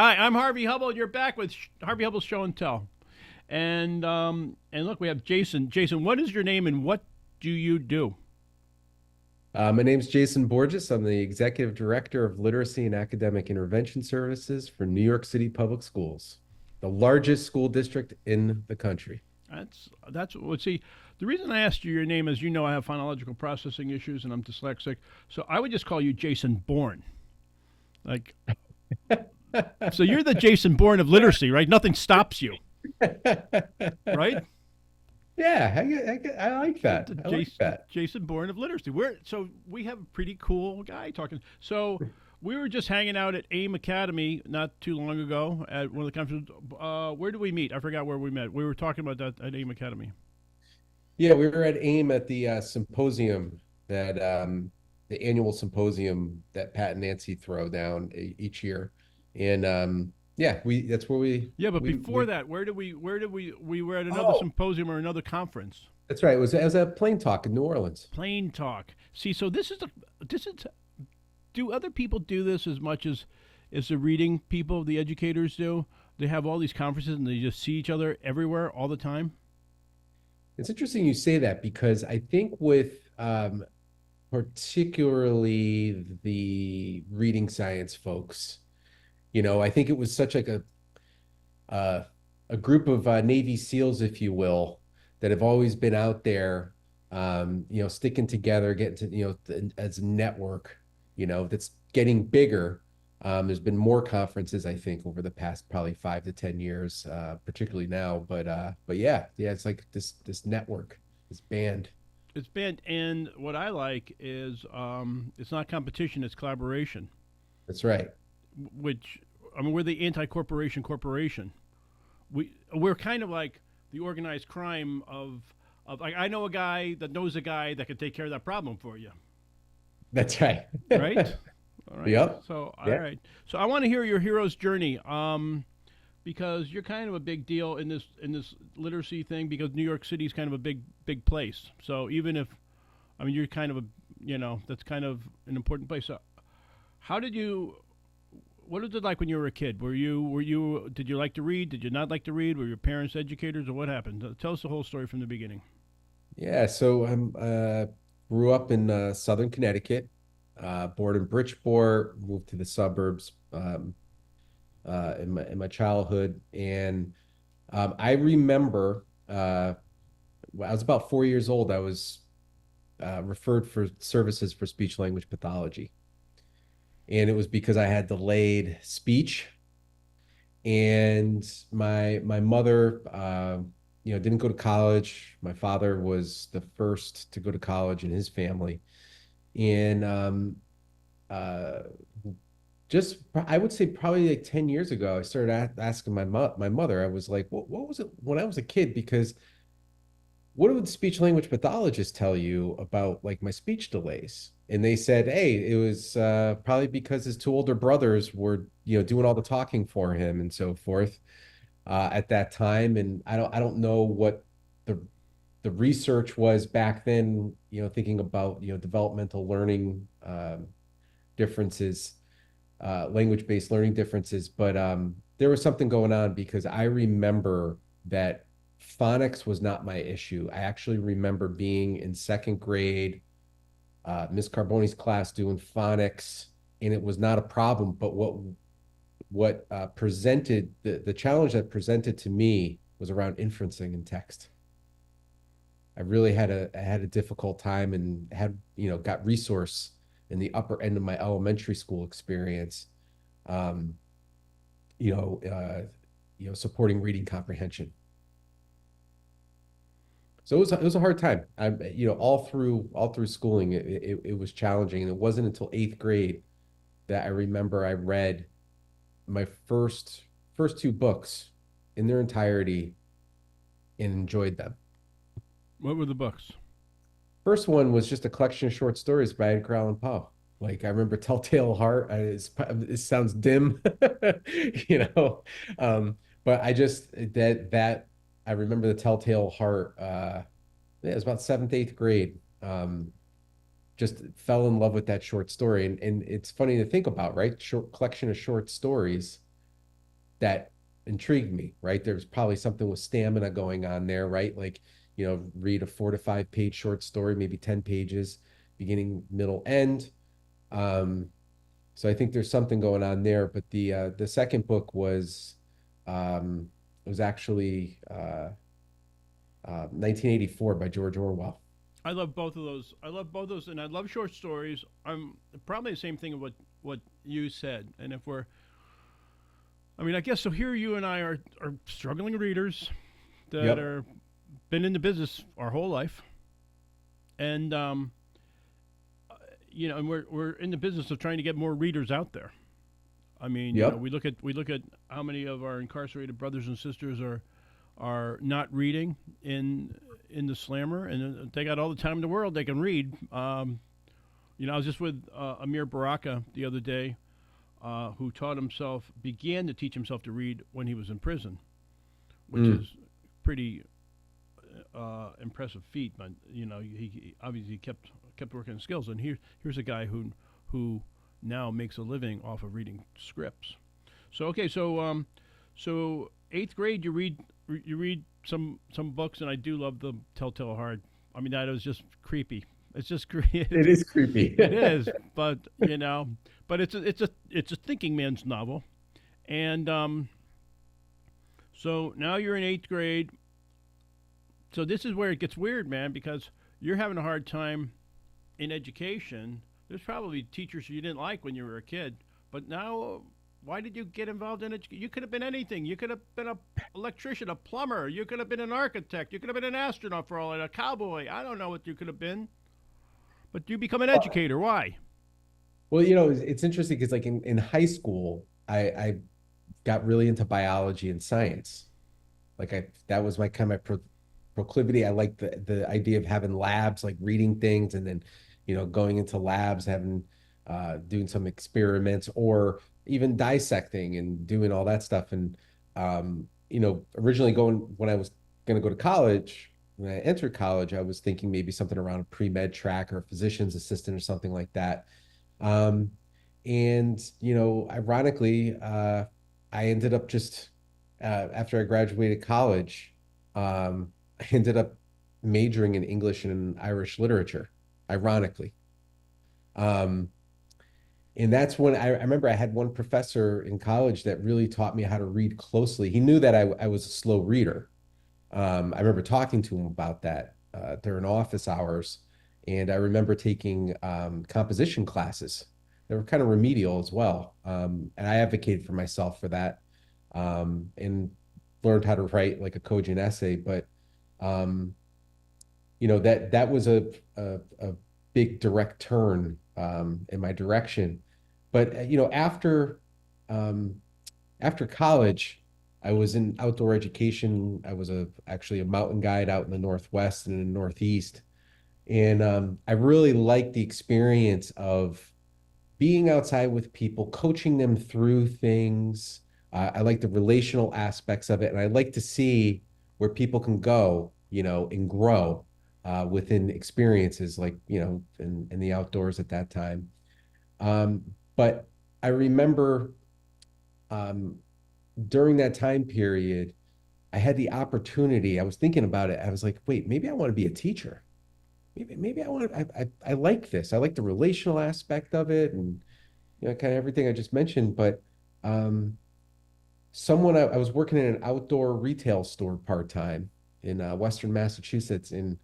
Hi, I'm Harvey Hubbell. You're back with Harvey Hubbell's Show and Tell. And look, we have Jason. Jason, what is your name and what do you do? My name's Jason Borges. I'm the Executive Director of Literacy and Academic Intervention Services for New York City Public Schools, the largest school district in the country. That's what see. The reason I asked you your name is I have phonological processing issues and I'm dyslexic, so I would just call you Jason Bourne. Like, so you're the Jason Bourne of literacy, right? Nothing stops you, right? Yeah, I like that. The I like that. Jason Bourne of literacy. We have a pretty cool guy talking. So we were just hanging out at AIM Academy not too long ago at one of the conferences. Where did we meet? I forgot where we met. We were talking about that at AIM Academy. Yeah, we were at AIM at the symposium that the annual symposium that Pat and Nancy throw down each year, and yeah, we that's where we Yeah, but before we that, we were at another oh, symposium or another conference. that's right. It was a plane talk in New Orleans. Plain talk. See, so this is do other people do this as much as the reading people, the educators do? They have all these conferences and they just see each other everywhere all the time. It's interesting you say that because I think with particularly the reading science folks, I think it was such like uh, a group of Navy SEALs, if you will, that have always been out there, sticking together, getting to, as a network, that's getting bigger. There's been more conferences, I think, over the past probably 5 to 10 years, particularly now. But yeah, it's like this network, this band. It's been, and what I like is it's not competition, it's collaboration. That's right. Which I mean, we're the anti-corporation corporation. We're kind of like the organized crime of like I know a guy that knows a guy that can take care of that problem for you, That's right. right? All right. Yep. So all Yeah. right. So I want to hear your hero's journey. Because you're kind of a big deal in this literacy thing because New York City is kind of a big place. So even if I mean you're kind of a that's kind of an important place. So how did you what was it like when you were a kid? Were you did you like to read? Did you not like to read? Were your parents educators or what happened? Tell us the whole story from the beginning. Yeah. So grew up in Southern Connecticut, born in Bridgeport, moved to the suburbs in my childhood, and I remember when I was about 4 years old. I was referred for services for speech language pathology, and it was because I had delayed speech, and my mother, didn't go to college. My father was the first to go to college in his family, and uh, just I would say probably like 10 years ago, I started asking my mother. I was like, what was it when I was a kid? Because what would speech language pathologists tell you about like my speech delays? And they said, hey, it was probably because his two older brothers were, doing all the talking for him and so forth at that time. And I don't know what the the research was back then, thinking about, developmental learning differences, language-based learning differences. But there was something going on because I remember that phonics was not my issue. I actually remember being in second grade, Miss Carboni's class doing phonics, and it was not a problem. But what presented the challenge that presented to me was around inferencing in text. I really had a difficult time and had, got resource in the upper end of my elementary school experience, um, you know, uh, supporting reading comprehension. So it was a hard time. All through schooling, it was challenging, and it wasn't until eighth grade that I remember I read my first two books in their entirety and enjoyed them. What were the books? First one was just a collection of short stories by Edgar Allan Poe. Like I remember Telltale Heart. It sounds dim, you know, um, but I just that I remember the Telltale Heart. Yeah, it was about seventh, eighth grade. Just fell in love with that short story, and it's funny to think about, right? Short collection of short stories, that intrigued me, right? There's probably something with stamina going on there, right? Like, read a 4 to 5 page short story, maybe 10 pages, beginning, middle, end. Um, so I think there's something going on there. But the second book was actually 1984 by George Orwell. I love both of those. I love both those, and I love short stories. I'm probably the same thing of what you said. And if we're, I mean, I guess so. Here, you and I are struggling readers that Yep. are been in the business our whole life, and and we're in the business of trying to get more readers out there. I mean, Yep. we look at how many of our incarcerated brothers and sisters are not reading in the slammer, and they got all the time in the world they can read. I was just with Amir Baraka the other day, who began to teach himself to read when he was in prison, which Mm. is pretty impressive feat. But he obviously kept working on skills, and here's a guy who now makes a living off of reading scripts. So okay, so eighth grade, you read some books, and I do love the Telltale Heart. I mean, that was just creepy. It's just It is creepy. it is, but but it's a thinking man's novel, and so now you're in eighth grade. So this is where it gets weird, man, because you're having a hard time in education. There's probably teachers you didn't like when you were a kid, but now, why did you get involved in education? You could have been anything. You could have been a electrician, a plumber. You could have been an architect. You could have been an astronaut for all that, a cowboy. I don't know what you could have been, but you become an educator. Why? Well, it's interesting because like in high school, I got really into biology and science. Like that was my kind of proclivity. I liked the idea of having labs, like reading things and then, going into labs, having doing some experiments or even dissecting and doing all that stuff. And originally going when I was going to go to college, when I entered college, I was thinking maybe something around a pre-med track or a physician's assistant or something like that. Um, and ironically, I ended up just after I graduated college, I ended up majoring in English and Irish literature, ironically. Um, and that's when I remember I had one professor in college that really taught me how to read closely. He knew that I was a slow reader. I remember talking to him about that during office hours. And I remember taking composition classes. They were kind of remedial as well. And I advocated for myself for that and learned how to write like a cogent essay. But um, that was a big direct turn in my direction. But um, after college, I was in outdoor education. I was actually a mountain guide out in the Northwest and in the Northeast, and I really liked the experience of being outside with people, coaching them through things. I like the relational aspects of it, and I like to see where people can go, and grow within experiences like, in the outdoors at that time. Um, but I remember um, during that time period, I had the opportunity. I was thinking about it. I was like, wait, maybe I want to be a teacher. Maybe I want to. I like this. I like the relational aspect of it, and kind of everything I just mentioned. But um, I was working in an outdoor retail store part time in Western Massachusetts, and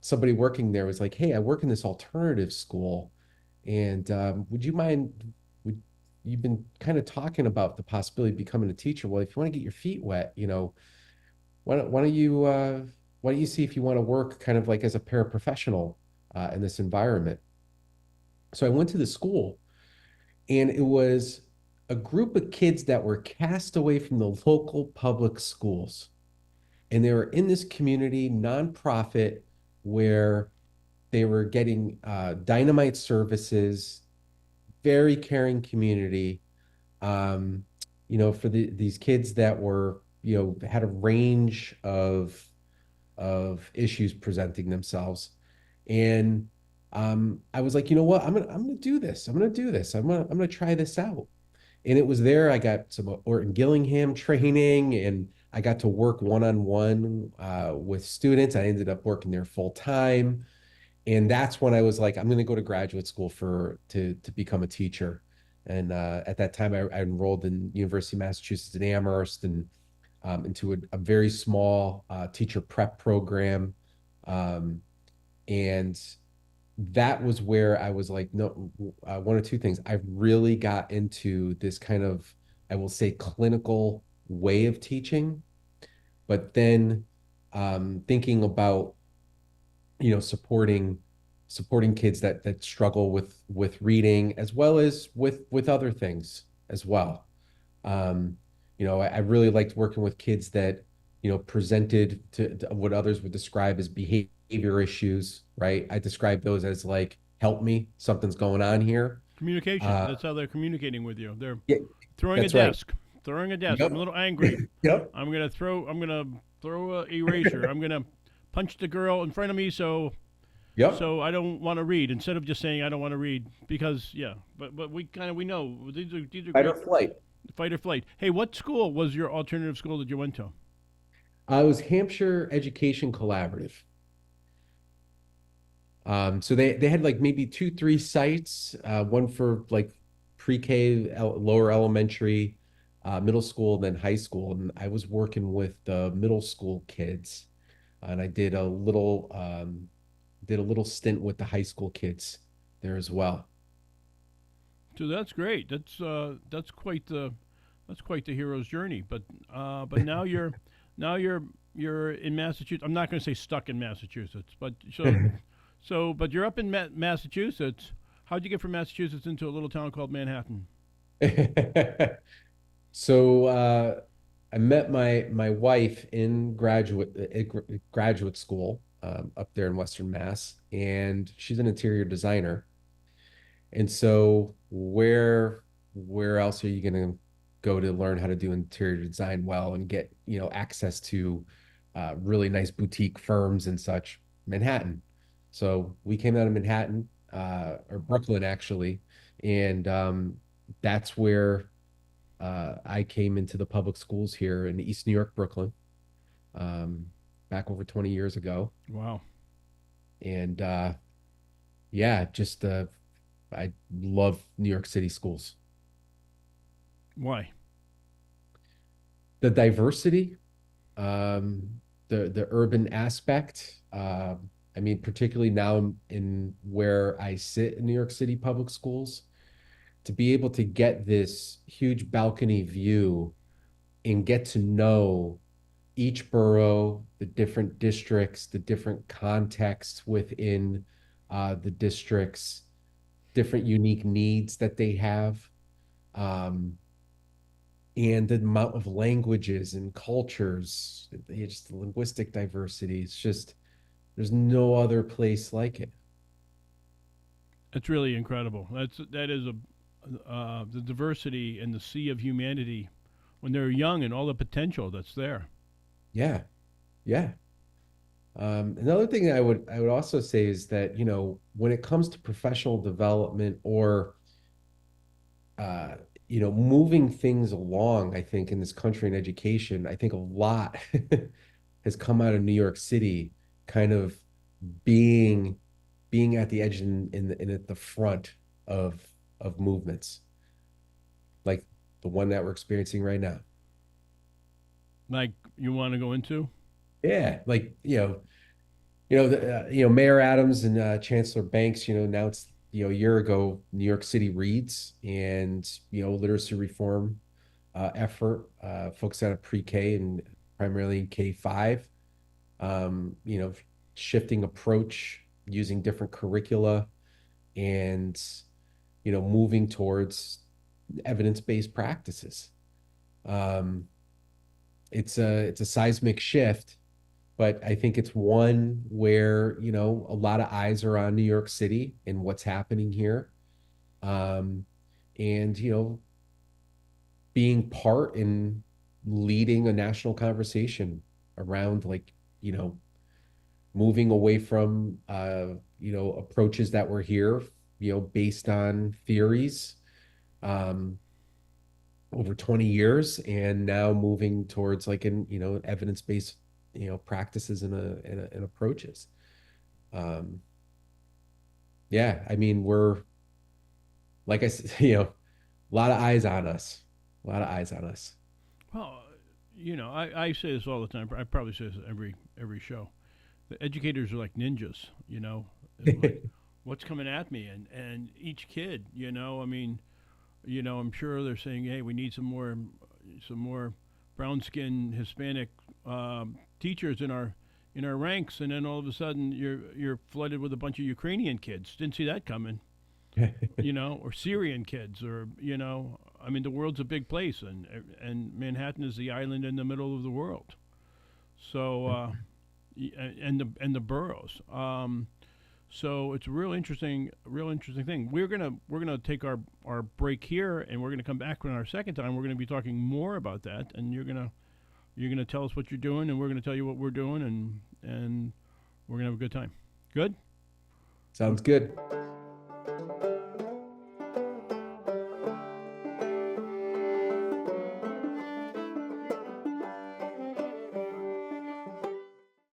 somebody working there was like, "Hey, I work in this alternative school, and would you mind? Would You've been kind of talking about the possibility of becoming a teacher? Well, if you want to get your feet wet, why don't you see if you want to work kind of like as a paraprofessional in this environment?" So I went to the school, and it was a group of kids that were cast away from the local public schools. And they were in this community nonprofit where they were getting dynamite services, very caring community. Um, for these kids that were, had a range of issues presenting themselves. And I was like, you know what? I'm gonna do this. I'm gonna do this. I'm gonna try this out. And it was there I got some Orton Gillingham training, and I got to work one-on-one with students. I ended up working there full time. And that's when I was like, I'm going to go to graduate school to become a teacher. And at that time, I enrolled in University of Massachusetts in Amherst and into a very small teacher prep program. Um, and that was where I was like, no, one or two things. I really got into this kind of, I will say, clinical way of teaching, but then thinking about, supporting kids that struggle with reading as well as with other things as well. I really liked working with kids that, presented to what others would describe as behavior issues, right? I describe those as like, help me, something's going on here. Communication. Uh, That's how they're communicating with you. They're yeah, throwing a that's right. desk. Throwing a desk. I'm a Yep. little angry. Yep. I'm gonna throw a erasure. I'm gonna punch the girl in front of me Yep. so I don't want to read instead of just saying I don't want to read because yeah. But we know these are Fight or great flight. fight or flight. Hey, what school was your alternative school that you went to? I was Hampshire Education Collaborative. So they had like maybe two, three sites, one for like pre-K, lower elementary, middle school, and then high school. And I was working with the middle school kids, and I did a little stint with the high school kids there as well. So that's great. That's quite the hero's journey. But now you're in Massachusetts. I'm not going to say stuck in Massachusetts, but but you're up in Massachusetts. How'd you get from Massachusetts into a little town called Manhattan? So I met my wife in graduate school up there in Western Mass, and she's an interior designer. And so where else are you going to go to learn how to do interior design well and get, access to really nice boutique firms and such? Manhattan. So we came out of Manhattan, or Brooklyn actually, and that's where I came into the public schools here in East New York, Brooklyn, um, back over 20 years ago. Wow. And yeah, just I love New York City schools. Why? The diversity, the urban aspect. I mean, particularly now in where I sit in New York City public schools, to be able to get this huge balcony view and get to know each borough, the different districts, the different contexts within the districts, different unique needs that they have, um, and the amount of languages and cultures, just the linguistic diversity. It's just, there's no other place like it. It's really incredible. That is a the diversity and the sea of humanity when they're young and all the potential that's there. Yeah, yeah. Another thing I would also say is that, when it comes to professional development or uh, moving things along, I think in this country in education, I think a lot has come out of New York City, kind of being being at the edge and at the front of movements, like the one that we're experiencing right now. Like you want to go into? Yeah, like Mayor Adams and Chancellor Banks, announced, a year ago, New York City Reads and, literacy reform effort, focused on a pre-K and primarily K-5, um, you know, shifting approach, using different curricula and, moving towards evidence-based practices. Um, it's a seismic shift, but I think it's one where, a lot of eyes are on New York City and what's happening here. Um, and, being part in leading a national conversation around, like, you know, moving away from approaches that were here, based on theories, um, over 20 years, and now moving towards like evidence-based, practices and approaches. Um, yeah, I mean, we're like I said, a lot of eyes on us, a lot of eyes on us. Well, I say this all the time. I probably say this every show. The educators are like ninjas. It's like what's coming at me, and each kid. I mean, I'm sure they're saying, hey, we need some more brown skinned Hispanic teachers in our ranks, and then all of a sudden you're flooded with a bunch of Ukrainian kids. Didn't see that coming. Or Syrian kids, or I mean, the world's a big place, and Manhattan is the island in the middle of the world. So, and the boroughs. So it's a real interesting thing. We're gonna take our break here, and we're gonna come back on our second time. We're gonna be talking more about that, and you're gonna tell us what you're doing, and we're gonna tell you what we're doing, and we're gonna have a good time. Good. Sounds good.